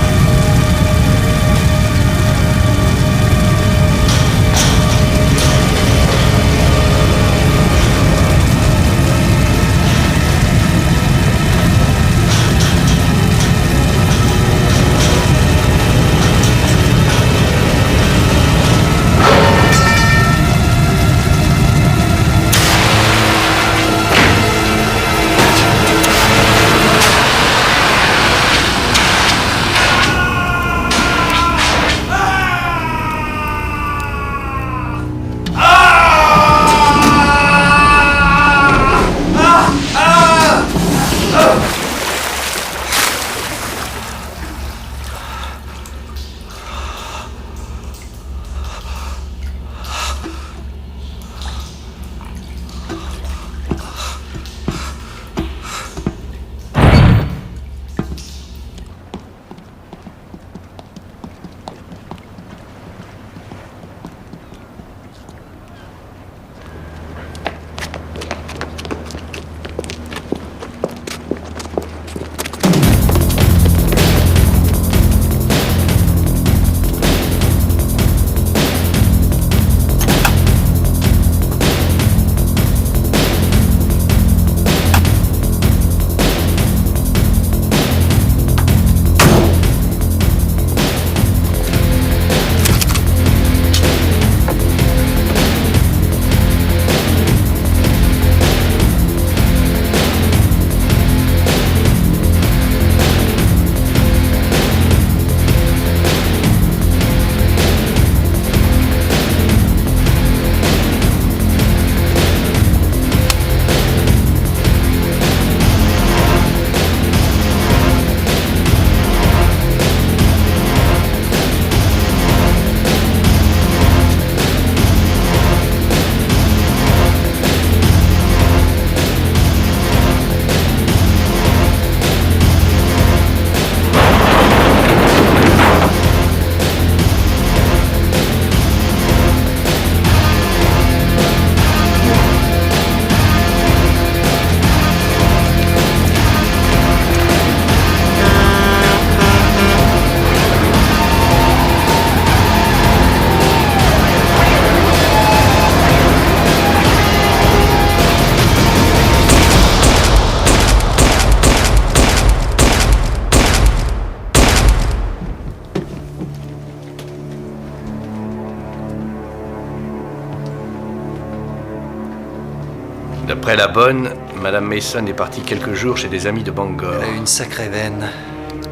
D'après la bonne, Madame Mason est partie quelques jours chez des amis de Bangor. Elle a une sacrée veine.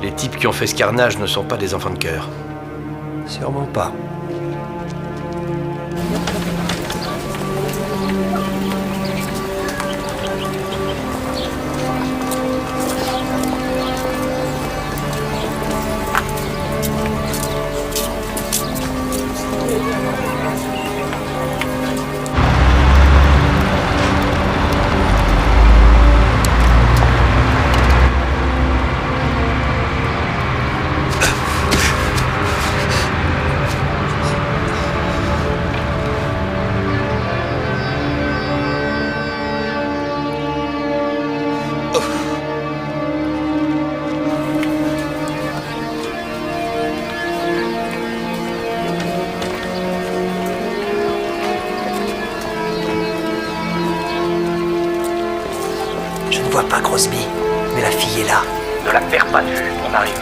Les types qui ont fait ce carnage ne sont pas des enfants de cœur. Sûrement pas. Je ne vois pas Crosby, mais la fille est là. Ne la perds pas de vue, on arrive.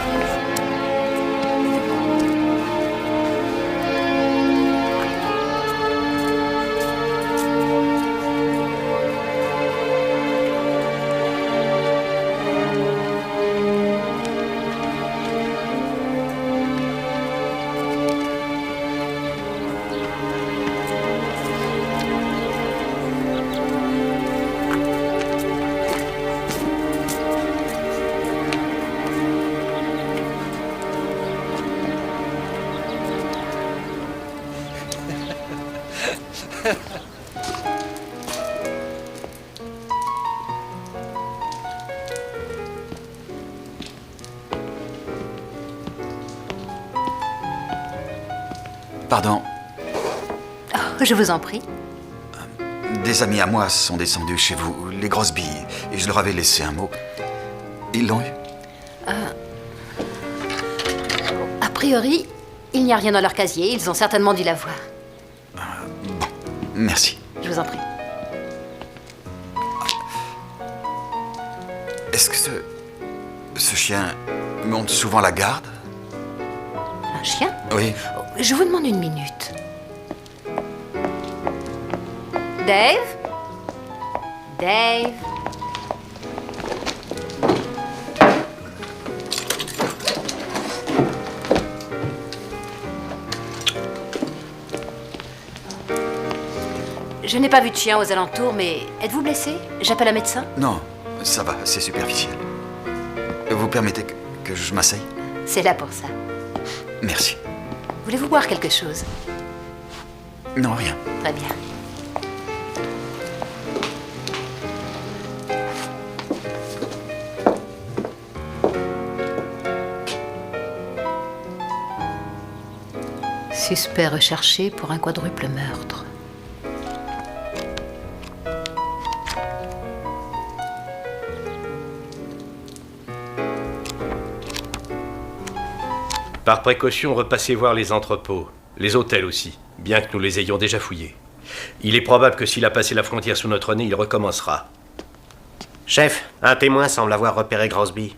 Pardon, Oh, je vous en prie. des amis à moi sont descendus chez vous, les Crosby, et je leur avais laissé un mot. Ils l'ont eu? A priori, il n'y a rien dans leur casier. Ils ont certainement dû l'avoir. Bon, merci. Je vous en prie. Est-ce que ce chien monte souvent la garde? Un chien? Oui. Je vous demande une minute. Dave? Dave? Je n'ai pas vu de chien aux alentours, mais êtes-vous blessé? J'appelle un médecin? Non, ça va, c'est superficiel. Vous permettez que je m'asseye? C'est là pour ça. Merci. Voulez-vous boire quelque chose? Non, rien. Très bien. Suspect recherché pour un quadruple meurtre. Par précaution, repassez voir les entrepôts, les hôtels aussi, bien que nous les ayons déjà fouillés. Il est probable que s'il a passé la frontière sous notre nez, il recommencera. Chef, un témoin semble avoir repéré Crosby.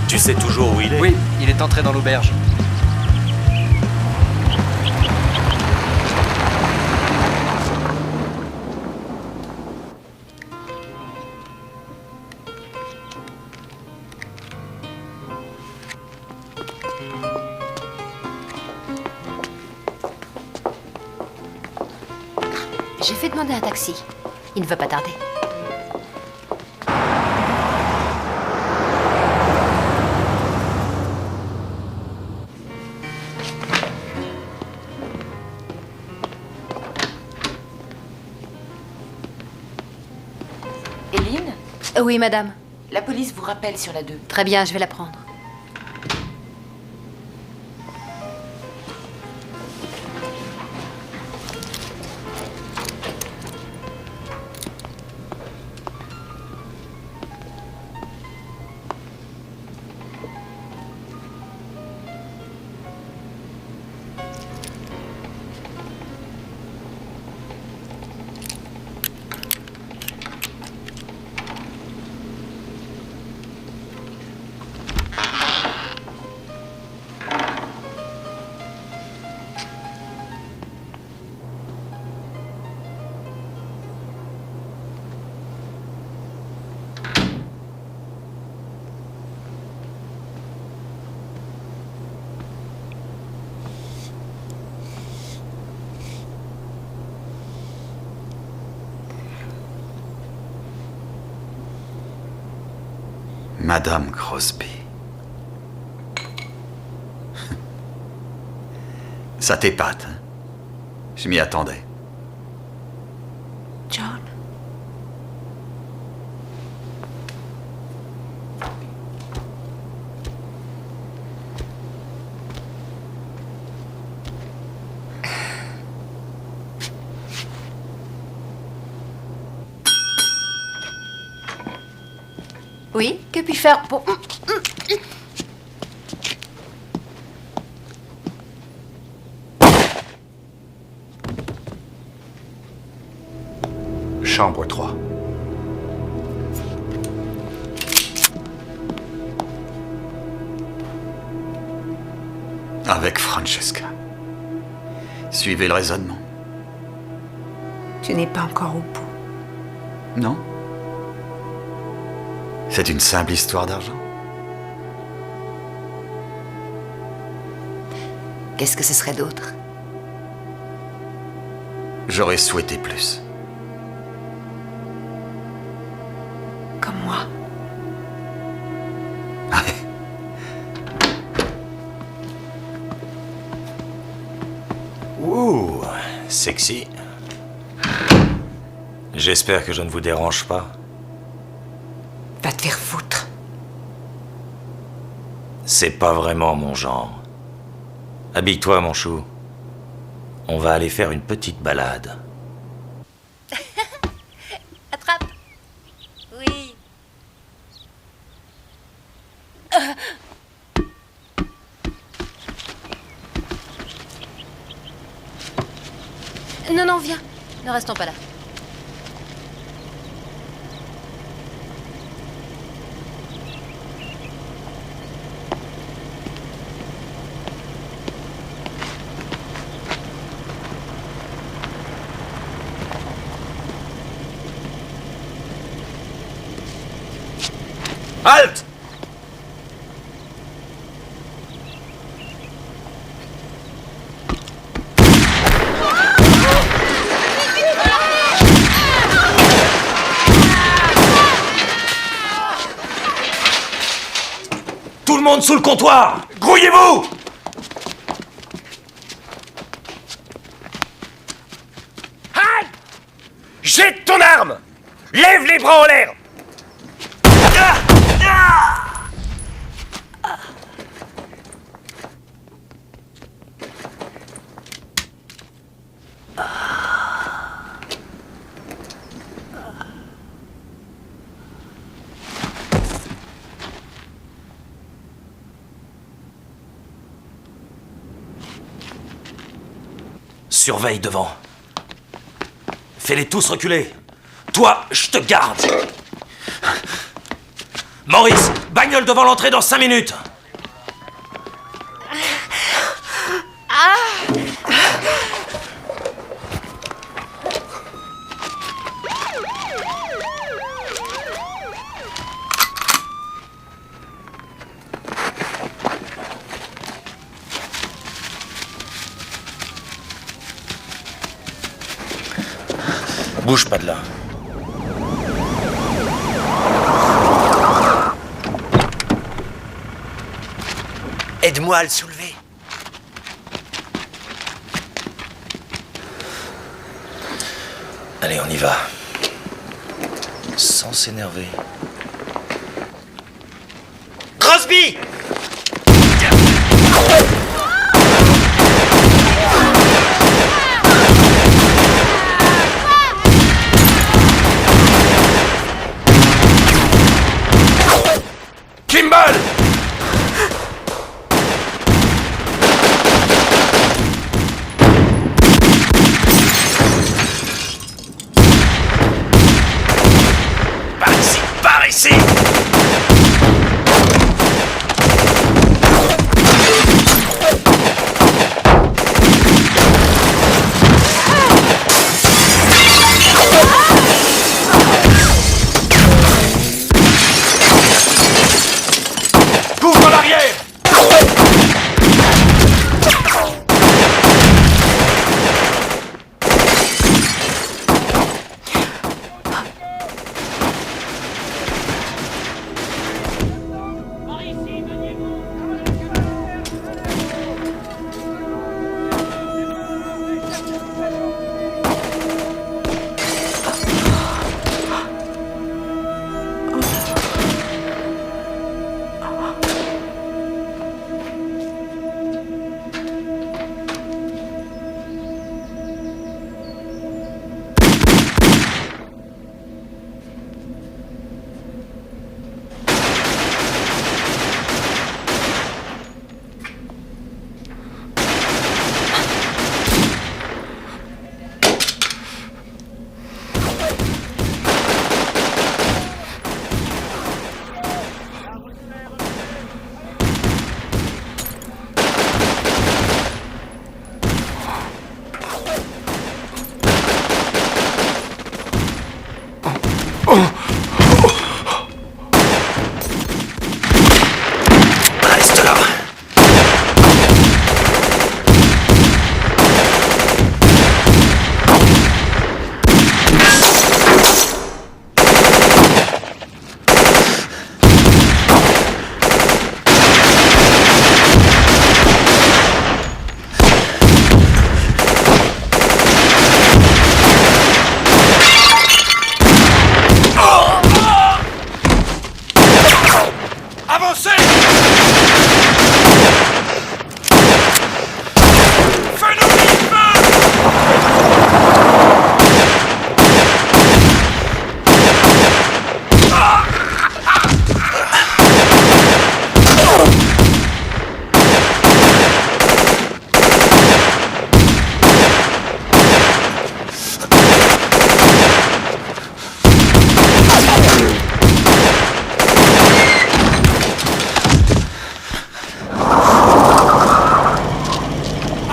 Tu sais toujours où il est? Oui, il est entré dans l'auberge. J'ai fait demander un taxi. Il ne va pas tarder. Éline? Oui, madame. La police vous rappelle sur la 2. Très bien, je vais la prendre. Madame Crosby. Ça t'épate, hein? Je m'y attendais. John. Oui, que puis-je faire pour... Chambre 3. Avec Francesca. Suivez le raisonnement. Tu n'es pas encore au bout. Non? C'est une simple histoire d'argent? Qu'est-ce que ce serait d'autre? J'aurais souhaité plus. Comme moi. Ouh, sexy. J'espère que je ne vous dérange pas. Va te faire foutre. C'est pas vraiment mon genre. Habille-toi, mon chou. On va aller faire une petite balade. Attrape. Oui. Non, non, viens. Ne restons pas là. Halte! Tout le monde sous le comptoir! Grouillez-vous! Aïe! Jette ton arme! Lève les bras en l'air! Surveille devant. Fais-les tous reculer. Toi, je te garde. Maurice, bagnole devant l'entrée dans 5 minutes. Bouge pas de là. Aide-moi à le soulever. Allez, on y va. Sans s'énerver. Crosby! Kimball! Par ici! Par ici!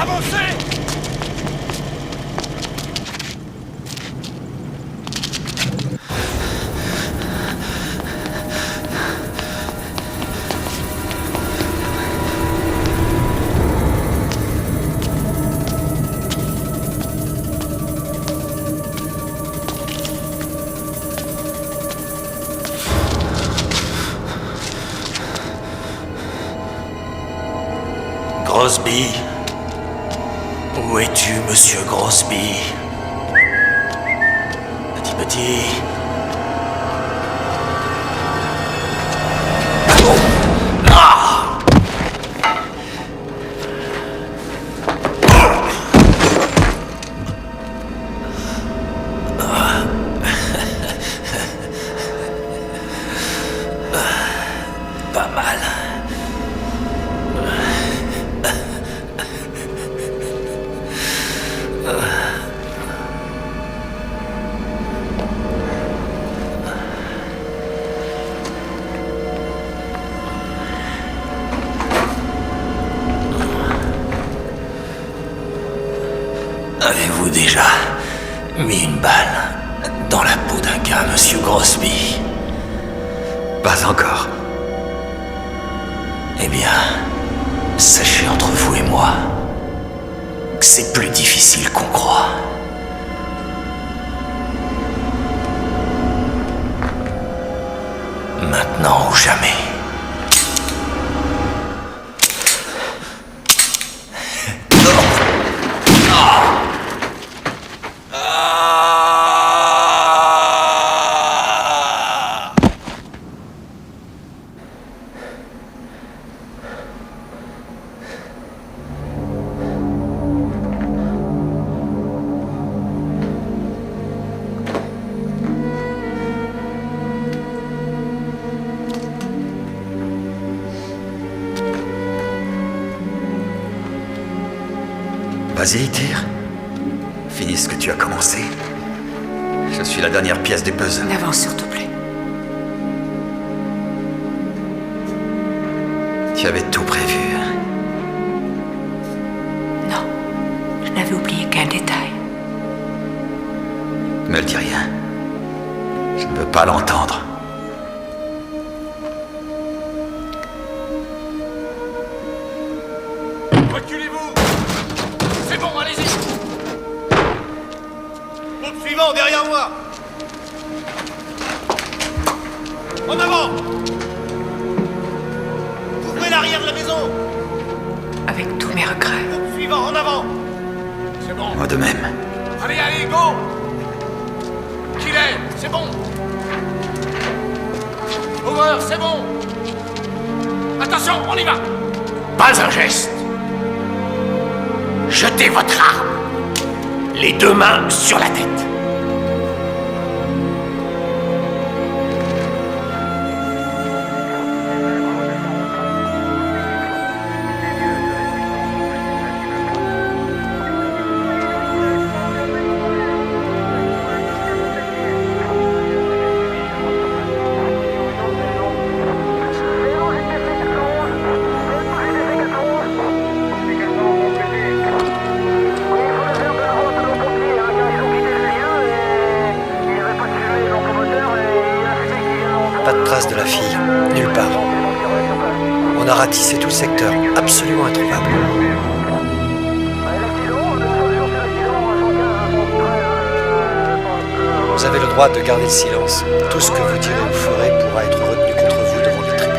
Avancez! Grosby? Où es-tu, monsieur Grosby? Petit. Ah! Pas mal. Avez-vous déjà mis une balle dans la peau d'un gars, monsieur Grosby? Pas encore. Eh bien, sachez entre vous et moi que c'est plus difficile qu'on croit. Maintenant ou jamais. Vas-y, tire. Finis ce que tu as commencé. Je suis la dernière pièce du puzzle. N'avance surtout plus. Tu avais tout prévu. Non, je n'avais oublié qu'un détail. Ne me le dis rien. Je ne veux pas l'entendre. Reculez-vous! C'est bon, allez-y! Groupe suivant, derrière moi! En avant! Ouvrez l'arrière de la maison! Avec tous mes regrets. Groupe suivant, en avant! C'est bon! Moi de même. Allez, allez, go! Killer, c'est bon! Over, c'est bon! Attention, on y va! Pas un geste! Jetez votre arme! Les deux mains sur la tête! Pas de trace de la fille, nulle part. On a ratissé tout le secteur, absolument introuvable. Vous avez le droit de garder le silence. Tout ce que vous direz ou ferez pourra être retenu contre vous devant les tribunaux.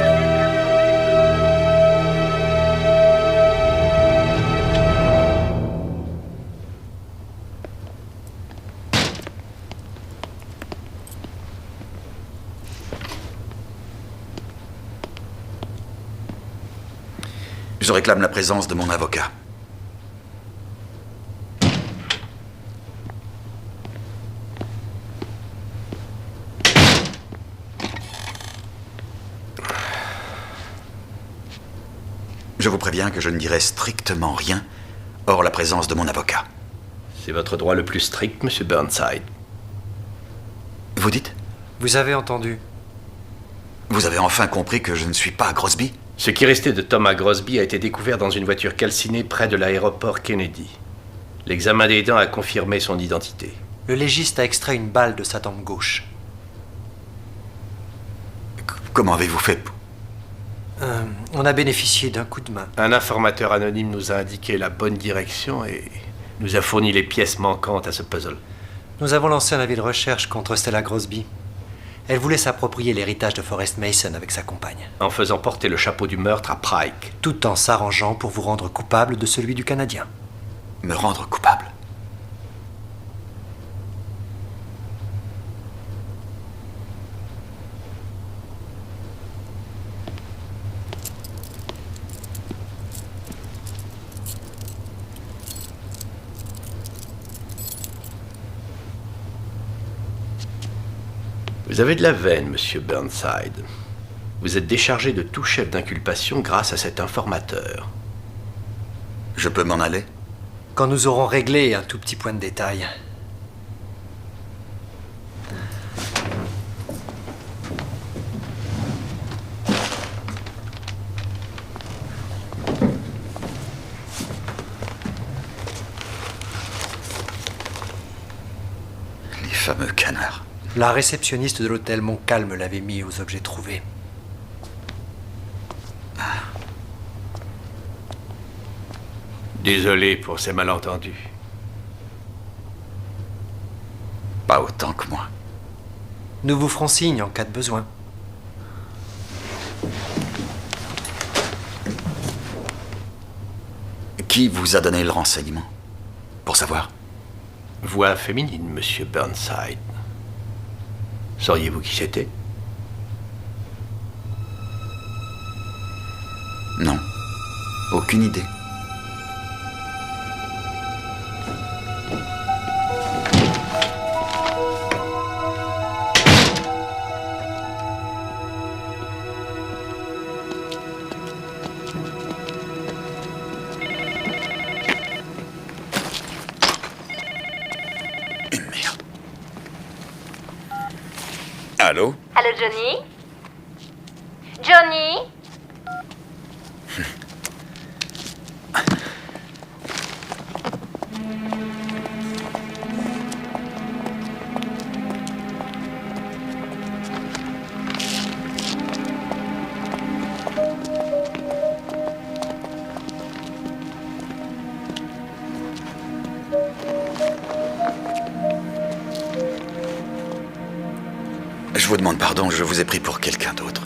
Je réclame la présence de mon avocat. Je vous préviens que je ne dirai strictement rien hors la présence de mon avocat. C'est votre droit le plus strict, monsieur Burnside. Vous dites? Vous avez entendu. Vous avez enfin compris que je ne suis pas Grosby? Ce qui restait de Thomas Grosby a été découvert dans une voiture calcinée près de l'aéroport Kennedy. L'examen des dents a confirmé son identité. Le légiste a extrait une balle de sa tempe gauche. Comment avez-vous fait? On a bénéficié d'un coup de main. Un informateur anonyme nous a indiqué la bonne direction et nous a fourni les pièces manquantes à ce puzzle. Nous avons lancé un avis de recherche contre Stella Grosby. Elle voulait s'approprier l'héritage de Forrest Mason avec sa compagne. En faisant porter le chapeau du meurtre à Pryke. Tout en s'arrangeant pour vous rendre coupable de celui du Canadien. Me rendre coupable? Vous avez de la veine, monsieur Burnside. Vous êtes déchargé de tout chef d'inculpation grâce à cet informateur. Je peux m'en aller? Quand nous aurons réglé un tout petit point de détail. Les fameux canards. La réceptionniste de l'hôtel Montcalm l'avait mis aux objets trouvés. Désolé pour ces malentendus. Pas autant que moi. Nous vous ferons signe en cas de besoin. Qui vous a donné le renseignement? Pour savoir? Voix féminine, monsieur Burnside. Sauriez-vous qui c'était? Non. Aucune idée. Merde. Allô? Allô, Johnny? Johnny? Je vous demande pardon, je vous ai pris pour quelqu'un d'autre.